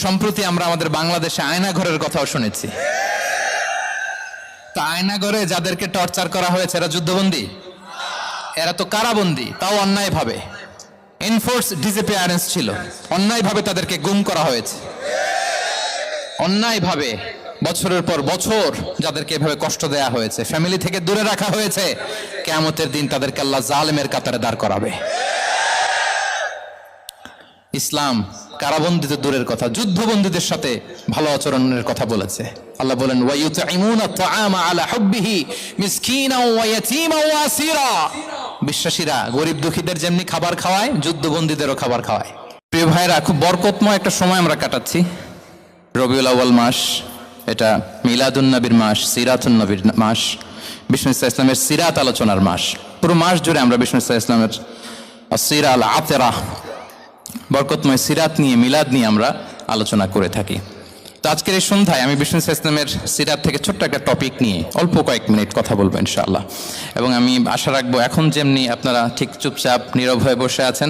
সম্প্রতি আমরা আমাদের বাংলাদেশে আয়নাঘরের কথাও শুনেছি। তা আয়নাঘরে যাদেরকে টর্চার করা হয়েছে এরা যুদ্ধবন্দী? এরা তো কারাবন্দী, তাও অন্যায়ভাবে। এনফোর্স ডিসঅ্যাপিয়ারেন্স ছিল, অন্যায়ভাবে তাদেরকে গুম করা হয়েছে। অন্যায়ভাবে বছরের পর বছর যাদেরকে এভাবে কষ্ট দেয়া হয়েছে, ফ্যামিলি থেকে দূরে রাখা হয়েছে, কিয়ামতের দিন তাদেরকে আল্লাহ জালেমের কাতারে দাঁড় করাবে। ইসলাম কারাবন্দীদের দূরের কথা, যুদ্ধবন্দীদের সাথে ভালো আচরণের কথা বলেছে। আল্লাহ বলেন ওয়ায়ুতঈমুনা আত-তাআমা আলা হুব্বিহি মিসকিনাও ওয়া ইয়াতীমান ওয়া আসীরা। বিশ্বাসীরা গরিব দুঃখীদের যেমনি খাবার খাওয়ায়, যুদ্ধবন্দীদেরও খাবার খাওয়ায়। প্রিয় ভাইরা, খুব বরকতময় একটা সময় আমরা কাটাচ্ছি। রবিউল আউয়াল মাস, এটা মিলাদুন নবীর মাস, সিরাতুন নবীর মাস, বিষ্ণু ইসলামের সিরাত আলোচনার মাস। পুরো মাস জুড়ে আমরা বিষ্ণু ইসলামের আসিরা আল আতেরা, বরকতময় সিরাত নিয়ে, মিলাদ নিয়ে আমরা আলোচনা করে থাকি। তো আজকের এই সন্ধ্যায় আমি বিষ্ণু ইসলামের সিরাত থেকে ছোট্ট একটা টপিক নিয়ে অল্প কয়েক মিনিট কথা বলবো ইনশাআল্লাহ। এবং আমি আশা রাখবো এখন যেমনি আপনারা ঠিক চুপচাপ নীরব হয়ে বসে আছেন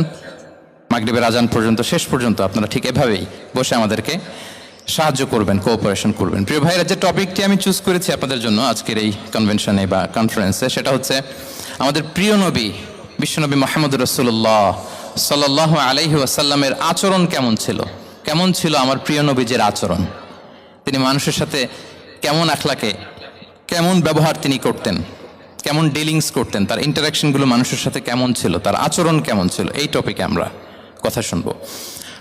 মাগরিবের আজান পর্যন্ত, শেষ পর্যন্ত আপনারা ঠিক এভাবেই বসে আমাদেরকে সাহায্য করবেন, কোঅপারেশন করবেন। প্রিয় ভাইরা, যে টপিকটি আমি চুজ করেছি আপনাদের জন্য আজকের এই কনভেনশনে বা কনফারেন্সে, সেটা হচ্ছে আমাদের প্রিয় নবী বিশ্বনবী মুহাম্মদ রাসূলুল্লাহ সাল্লাল্লাহু আলাইহি ওয়াসাল্লামের আচরণ কেমন ছিল। কেমন ছিল আমার প্রিয় নবীজির আচরণ? তিনি মানুষের সাথে কেমন আখলাকে, কেমন ব্যবহার তিনি করতেন, কেমন ডিলিংস করতেন, তার ইন্টারাকশনগুলো মানুষের সাথে কেমন ছিল, তার আচরণ কেমন ছিল, এই টপিকে আমরা কথা শুনবো।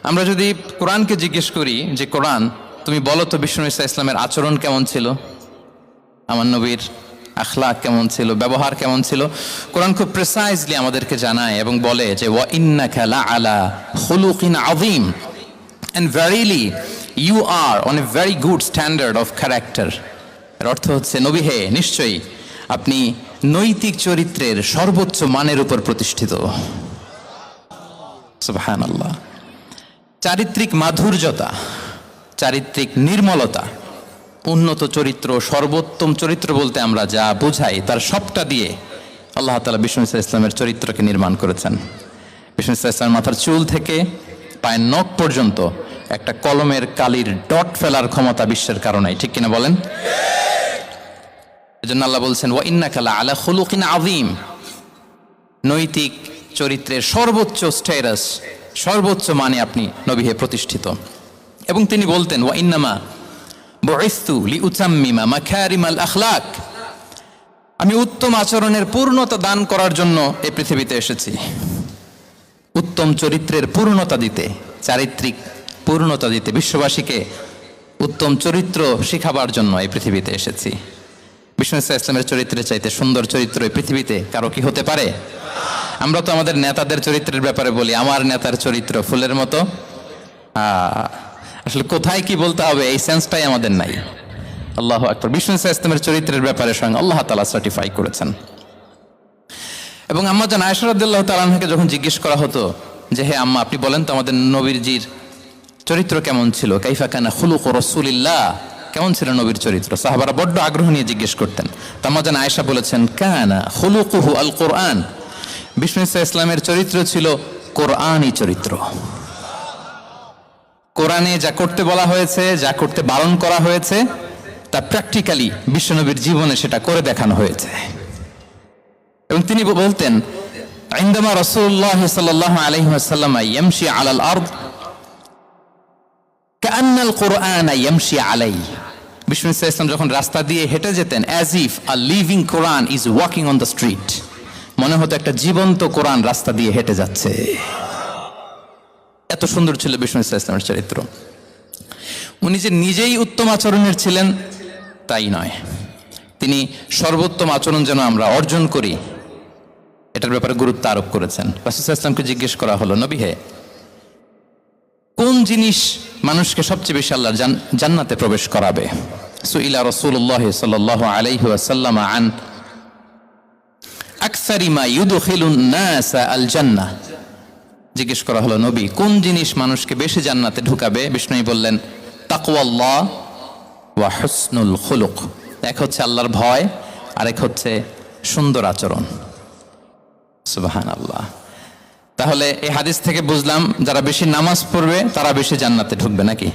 আমরা যদি কোরআনকে জিজ্ঞেস করি যে কোরআন তুমি বলো তো বিষ্ণু ইসলামের আচরণ কেমন ছিল, আমার নবীর আখলাক কেমন ছিল, ব্যবহার কেমন ছিল, কোরআন খুব প্রিসাইজলি আমাদেরকে জানায় এবং বলে যে ওয়া ইন্নাকা লাআলা খুলুকিন আযীম, and verily you are on a very good standard of character। এর অর্থ হচ্ছে নবী হে, নিশ্চয়ই আপনি নৈতিক চরিত্রের সর্বোচ্চ মানের উপর প্রতিষ্ঠিত। সুবহানাল্লাহ। চারিত্রিক মাধুর্যতা, চারিত্রিক নির্মলতা, উন্নত চরিত্র, সর্বোত্তম চরিত্র বলতে আমরা যা বোঝাই তার সবটা দিয়ে আল্লাহ তাআলা বিষ্ণু ইসলামের চরিত্রকে নির্মাণ করেছেন। বিষ্ণু ইসলামের মাথার চুল থেকে পায়ের নখ পর্যন্ত একটা কলমের কালির ডট ফেলার ক্ষমতা বিশ্বের কারণেই, ঠিক কিনা বলেন? এজন্য আল্লাহ বলছেন ওয়া ইন্নাকা লাআলা খুলুকিন আযীম, নৈতিক চরিত্রের সর্বোচ্চ স্ট্যাটাস, সর্বোচ্চ মানে আপনি নবী হে প্রতিষ্ঠিত। এবং তিনি বলতেন ওয়া ইন্নামা বুইসতু লিউতাম্মিমা মাকারিমাল আখলাক, আমি উত্তম আচরণের পূর্ণতা দান করার জন্য এই পৃথিবীতে এসেছি। উত্তম চরিত্রের পূর্ণতা দিতে, চারিত্রিক পূর্ণতা দিতে, বিশ্ববাসীকে উত্তম চরিত্র শিখাবার জন্য এই পৃথিবীতে এসেছি। বিষ্ণু ইসলামের চরিত্রের চাইতে সুন্দর চরিত্র এই পৃথিবীতে কারো কি হতে পারে? আমরা তো আমাদের নেতাদের চরিত্রের ব্যাপারে বলি আমার নেতার চরিত্র ফুলের মতো। আসলে কোথায় কি বলতে হবে এই সেন্সটাই আমাদের নাই। আল্লাহু আকবার। বিষ্ণু ইসলামের চরিত্রের ব্যাপারে স্বয়ং আল্লাহ তাআলা সার্টিফাই করেছেন। এবং আম্মা জান আয়েশা রাদিয়াল্লাহু তাআলা আনহাকে যখন জিজ্ঞেস করা হতো যে হে আম্মা, আপনি বলেন তো আমাদের নবীজির চরিত্র কেমন ছিল, কাইফা কানা খুলুকু রাসূলিল্লাহ, কেমন ছিল নবীর চরিত্র, সাহাবারা বড্ড আগ্রহ নিয়ে জিজ্ঞেস করতেন। তো আম্মা জান আয়েশা বলেছেন কানা খুলুকুহু আল কোরআন, বিষ্ণু ইসলামের চরিত্র ছিল কোরআনই চরিত্র। কোরআনে যা করতে বলা হয়েছে, যা করতে বারণ করা হয়েছে, তা প্র্যাকটিক্যালি বিশ্বনবীর জীবনে সেটা করে দেখানো হয়েছে। এবং তিনি বলতেন ইনদামা রাসূলুল্লাহ সাল্লাল্লাহু আলাইহি ওয়াসাল্লাম ইয়ামশি আলাল আরদ কাআন্নাল কুরআন ইয়ামশি আলাইহি, বিষ্ণু ইসলাম যখন রাস্তা দিয়ে হেঁটে যেতেন as if a living Quran is walking on the street, মনে হতো একটা জীবন্ত কোরআন রাস্তা দিয়ে হেঁটে যাচ্ছে। এত সুন্দর ছিল বিষ্ণু ইসলামের চরিত্র। উনি যে নিজেই উত্তম আচরণের ছিলেন তাই নয়, তিনি সর্বোত্তম আচরণ যেন আমরা অর্জন করি এটার ব্যাপারে গুরুত্ব আরোপ করেছেন। রাসূল সাল্লাল্লাহু আলাইহি ওয়াসাল্লামকে জিজ্ঞেস করা হলো নবী হে, কোন জিনিস মানুষকে সবচেয়ে বেশি আল্লাহর জান্নাতে প্রবেশ করাবে? সুইলা রাসূলুল্লাহ সাল্লাল্লাহু আলাইহি ওয়াসাল্লাম আন আকসারি মা ইউদখিলুন নাস আল জান্নাহ, জিজ্ঞেস করা হলো নবী কোন জিনিস মানুষকে বেশি জান্নাতে ঢুকাবে? বিষ্ণু বললেন তাকওয়াল্লাহ ওয়া হুসনুল খুলুক, এক হচ্ছে আল্লাহর ভয়, আরেক হচ্ছে সুন্দর আচরণ। সুবহানাল্লাহ। তাহলে এই হাদিস থেকে বুঝলাম যারা বেশি নামাজ পড়বে তারা বেশি জান্নাতে ঢুকবে নাকি?